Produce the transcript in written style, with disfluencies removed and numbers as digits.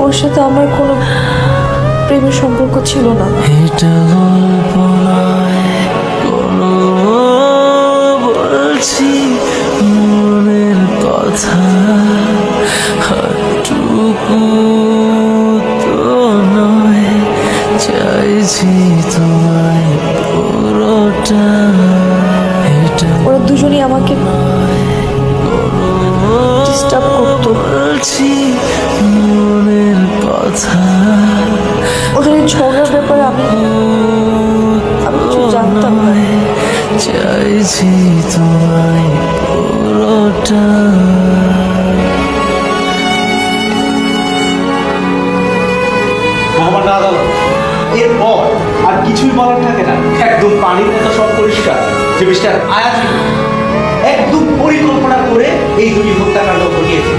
ওর সাথে আমার কোনো প্রেমের সম্পর্ক ছিল না। এটা গল্প নয়, কোনো বলছি মনের কথা, হাটুকু তো নয়, চাইছি তোমায় পুরোটা। এটা ওরা দুজনই আমাকে ডিস্টার্ব করতো। বলছি মনের কথা, ওদের এই ঝগড়ার ব্যাপারে আমি কিছু জানতাম না। চাইছি তোমায় পুরোটা। মহামান্য আদালত, এরপর আর কিছুই বলার থাকে না। একদম পানির মতো সব পরিষ্কার যে মিস্টার আয়াজ একদম পরিকল্পনা করে এই দুটি হত্যাকাণ্ড ঘটিয়েছে।